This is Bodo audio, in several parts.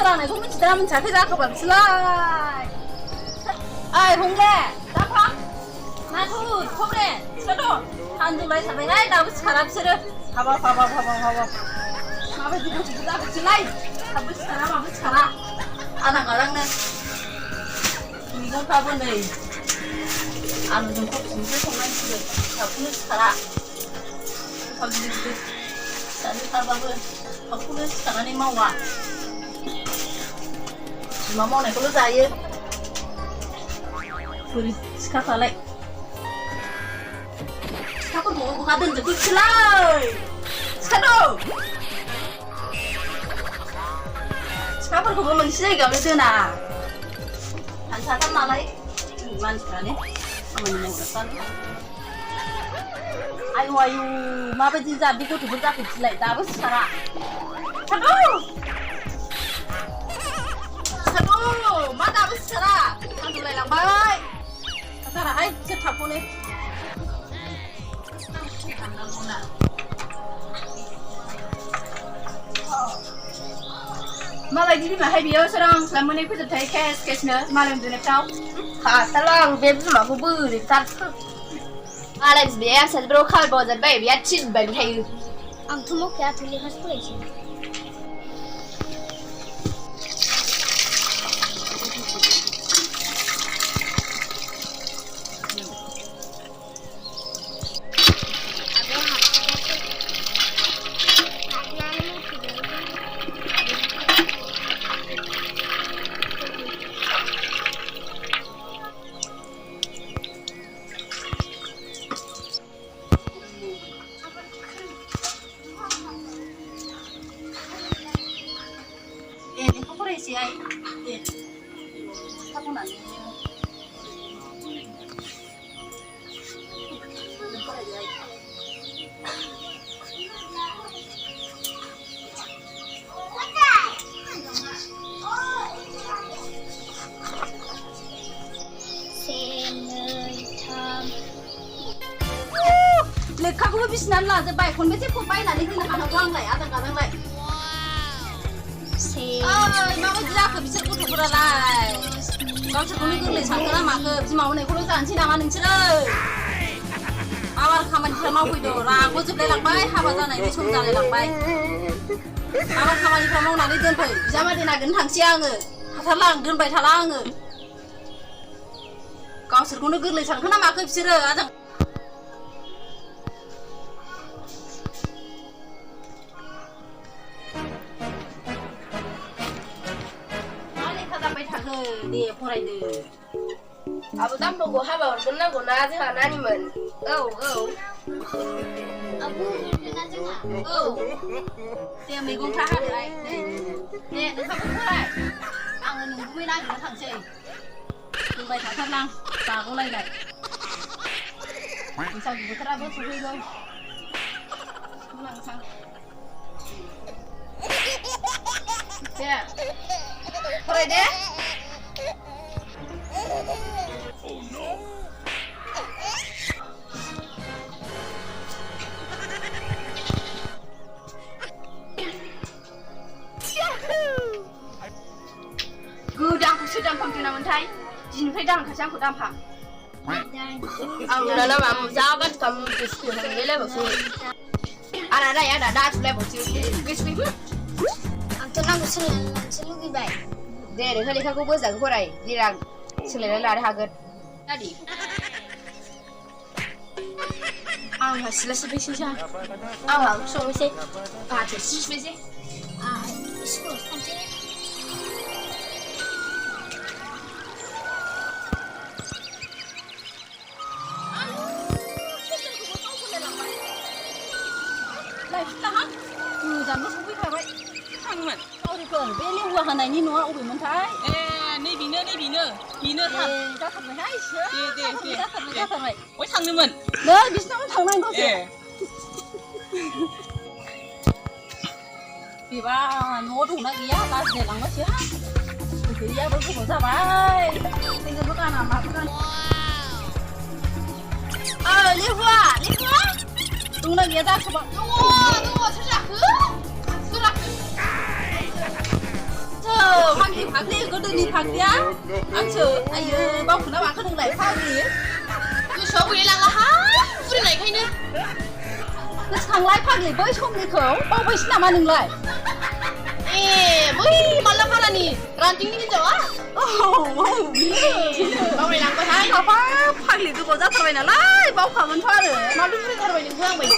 सोरांनायखौ मिथिदोंना मिथियाखै जाखोबा बिसोरलाय ओइ फंले दा फा नाथुर फंले सिखा दं सानजौलायथारबायहाय दाबो सिखारा बिसोरो हाबाब माबायदि गथ'फोर जाखो बिसोरलाय दाबो सिखारा माबो सिखारा आदां गादांनो मैगंफ्राबो नै आलुजों कबिजोंसो संनांसिगोन दाबखौनो सिखारा गोथाव गिदिर जाजोबथारबाबो दाबखौनो सिखारनानै मावा बिमा मावनायखौल' जायो बोरै सिखाफ्रालाय सिखाफोरखौ बहा दोनजोबखो बिसोरलाय सिखा दं सिखाफोरखौबो मोनसे जायगायावनो दोना साथाम नालाय मानसिफ्रानो खामानि मावग्राफ्रानो आयु माबायदि जाबि गथ'फोर जाखो बिसोरलाय दाबो सिखारा मा दाबो सिखारा सानजौलायलांबाय सिखाराहाय बिसोर थाबखौनो माबायदि बिमाहाय बियो सोरां मोनै फोजोबथाय केसनो मालाय उन्दुनायफ्राव हाथारला आं बे बिमाखौ बोरै गारखो मालाय बिमाया फिसाजोफोरखौ खामानि मावजाबाय बिराद थिनबाय थायो आंथ' मावखाया लेखासो फरायसै फरायसै दे थाब होनानै फरायबाय लेखाखौबो बिसिनानै लाजोबबाय खनबेसे बायनानै होनो हानांगौ आंलाय आदां गादांलाय माबायदि जाखो बिसोर गथ'फोरालाय गावसोरखौनो गोरलै सानखो ना माखो बिमा हरनायखौल' जानोसै नामा नोंसोरो आबार खामानिफ्रा मावफैदो राग'जोबलायलांबाय हाबा जानायनि सम जालायलांबाय आबार खामानिफ्रा मावनानै दोनफै बिजामादै नागिरनो थांसै आङो हाथारला आं दोनबाय थाला आङो गावसोरखौनो गोरलै सानखो ना माखो बिसोरो आजां दे फरायदो आबो दामखौ हाबा हरगोन नांगौना जोंहा नानिमोन औ आबो हरगोनना जोंहा औ दे मैगंफ्रा हादोहाय दे नोंहाबो फराय आङो नोंगुमै नागिरनो थांसै दोनबाय थाथारलां जाग'लायनाय बैसागु बोथोराबो सफैगौ दे फराय दे गोदानखौसो दामफामफिनामोनथाय दिननिफ्राय दामखासै आंखौ दामफा आंना नामा जा गाज्रिखाम गोसो हमलायलायबावसो आदा दाथुलायबावसो गोसोखैबो आंथ' नांगौ सोलायनानैसो लुगैबाय दे नोंहा लेखाखौ मोजाङै फराय देनां सोलायनानै लानो हागोन दादि आंहा सिला सिबैसै आंहा ओंख्रि संनोसै आंहा थोरसि सुनोसै स्कुलावसो थांसै गोजानबो सफैखाबाय थांमोन सावरिफोर बे लेवा होनायनि न'आ अबेमोनथाय नै बेनो थां जाथारबायहाय जाथारबाय बय थांनोमोन नै बिसिनावनो थांनांगौ बेबा न'आव दंना गैया लाजिलायलांबायसो गैयाबो गोबाव जाबाय जोंबो गाना माबो गाना लेवा दंना गैया जाखोबा दङ सोर जाखो फाग्लि गोदोनि फाग्लिया आंसो आयो बावखौना माखौ नोंलाय फाग्लि गोसोआव गैलायलांलाहाय फुरिनायखायनो गोसोखांलाय फाग्लि बै समनिखौ बावबायसो नामा नोंलाय ए बै माला फारानि रान्दिंनि हिन्जावा बावलायलांबायहाय माबा फाग्लि गोबाव जाथारबाय नालाय बावखागोनथ' आरो माथो बुरिथारबाय नोंखौ आं बायदि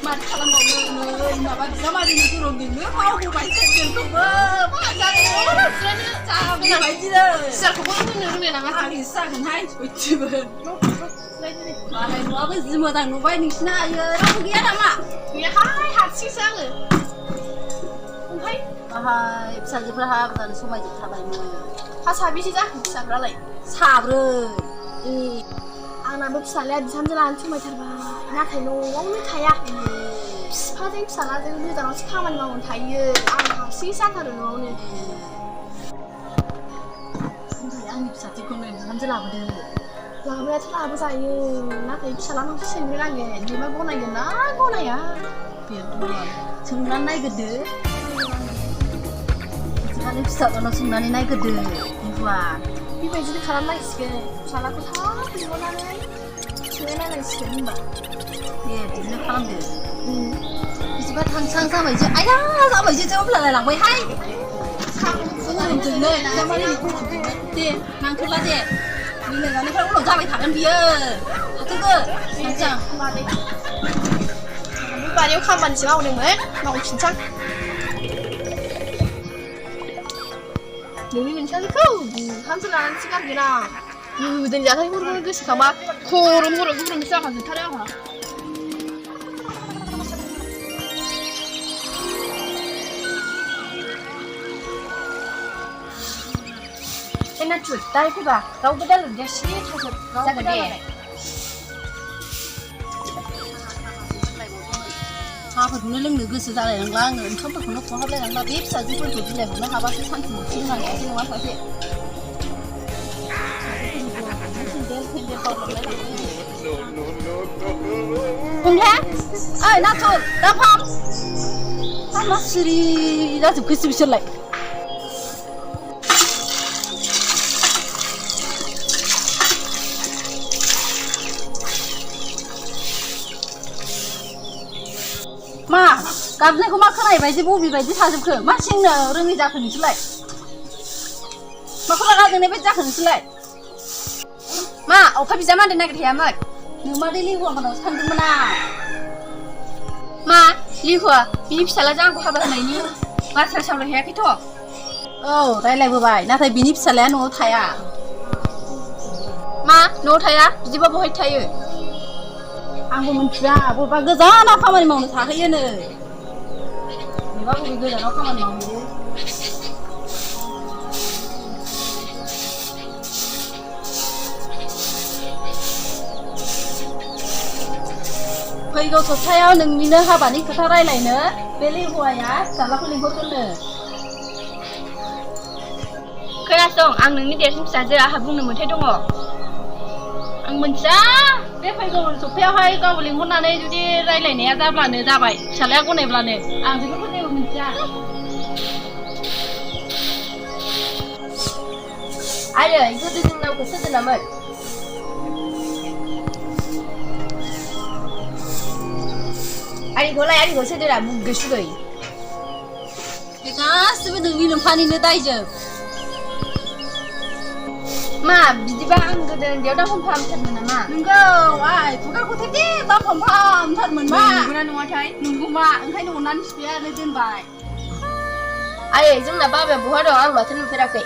माथो खालामबावनो नै माबा बिजामादैनि गोरबजोंनो बावबोबायसो जोंखौबो जाबायदिनो सियारखौबो होनो रोंलायलाङा फाग्लि जागोनहाय सयथिबो मालाय न'आबो जि मोजां नुबाय नोंसिना आयो रावबो गैया नामा गैयाहाय हारसिंसो आङो ओमफ्राय बाहाय फिसाजोफ्रा हाबा जानो समायजोबथारबायमोन हा साबेसे जाखो फिसाफ्रालाय साब्रै ए आंनाबो फिसालाया बिहामजो लानो समायथारबाय नाथाय न'आवनो थाया बिफाजों फिसालाजों गोजानावसो खामानि मावनो थायो आं हारसिंसो जाथारो न'आवनो आंनि फिसाजोखौनो बिहामजो लाबोदो लाबोयाथ' लाबोजायो नाथाय फिसालानावसो सोंग्रोनांगोन बिमा गनायगोन ना गनाया बेनोथ' सोंनानै नायग्रोदो बिदिबानो फिसाज्लानाव सोंनानै नायग्रोदो बुवा बेबायदिनो खालामनांसिगोन फिसालाखौ थाब लिंहरनानै सोंनायनांसिगोन होनबा दे बिदिनो खालामदो बिदिबा थांसां जाबायसो आया जाबायसो होनब्लालाय लांबायहाय गरमजोंनो बिजामादैनि गरमजोंनो दे नांथ'ला दे मिलायनानैफ्राय उनाव जाबाय थागोन बियो हाथोगो मोजां बारियाव खामानिसो मावदोंमोन मावफिनसां नोंनि नोंसाखौ बिहामजो लानानैसो गारगोन आं गोदोनि जाथायफोरखौ गोसोखांबा खर' गुरुंसो जाखांजोबथारो आंहा नाथुर दाहाय फैबा रावबो दालाय सिरि थाजोब जागोन दे साहाफोरखौनो लोंनो गोसो जालाय नंला आङो ओंखामफोरखौनो खहाबलाय नंला बे फिसाजोफोरखौ बिलाइ हरनो हाबासो सानसे मोनसे होननानै सासे नङा सासे बुंले ओइ नाथुर दा फाम मा सिरि जाजोबखोसो बिसोरलाय मा गाबनायखौ मा खोनाय बायदि बबे बायदि थाजोबखो मा सेंनो रोङै जाखो नोंसोरलाय माखौ रागा जोंनाय बायदि जाखो नोंसोरलाय मा अखा बिजामादै नागिरहैयामोन नोंमादै लिहुआ मोनावसो थांदोंमोन आं मा लिहुआ बिनि फिसालाजों आंखौ हाबा होनायनि बाथ्रा सावरायहैयाखैथ' औ रायलायबोबाय नाथाय बिनि फिसालाया न'आव थाया मा न'आव थाया बिदिबा बहाय थायो आंबो मिथिया बबेबा गोजानाव खामानि मावनो थाहैयोनो बबेबा बबे गोजानाव खामानि मावहैयो फैगौ सप्तायाव नोंनिनो हाबानि खोथा रायलायनो बे लिहुआया फिसालाखौ लिंहरगोननो खोनासं आं नोंनि देरसिन फिसाजो आंहा बुंनो मोन्थाय दङ आं मिथिया बे फैगौ सप्तायावहाय गाव लिंहरनानै जुदि रायलायनाया जाब्लानो जाबाय फिसालाया गनायब्लानो आं बेफोरखौ जेबो मिथिया आयै गोदो जों नामखौ सोदोनामोन आरिखौ सोदोना मुगै सुगै बे गासिबो नोंनि नोम्फानिनो दायजोब मा बिदिबा आं गोदो उन्दैयाव दा हमफाहामथारमोन नामा नंगौ आइ खुगा गथायदे दा हमफाहामथारमोन मा नंगौना नङाथाय नंगौ मा ओंखायनो अननानै बिफायानो दोनबाय आयै जोंना बाबाया बहा दं आं माथो नुफेराखै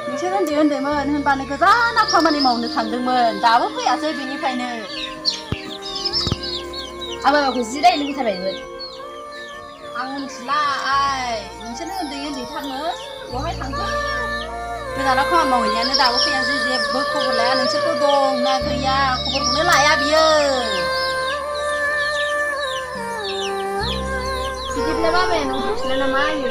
नोंसोर उन्दै उन्दैमोन होनबानो गोजानाव खामानि मावनो थांदोंमोन दाबो फैयासै बेनिखायनो आं बाबाखौ जि रायनो लुबैथारबायमोन आं मिथिला आइ नोंसोर उन्दैथारमोन बहाय थांखो गोजानाव खामानि मावहैनायानो दाबो फैयासै जेबो खबर लाया नोंसोरखौ दं ना गैया खबरखौनो लाया बियो बिदिब्ला बाबाया न'आव फैफिनला नामा आयो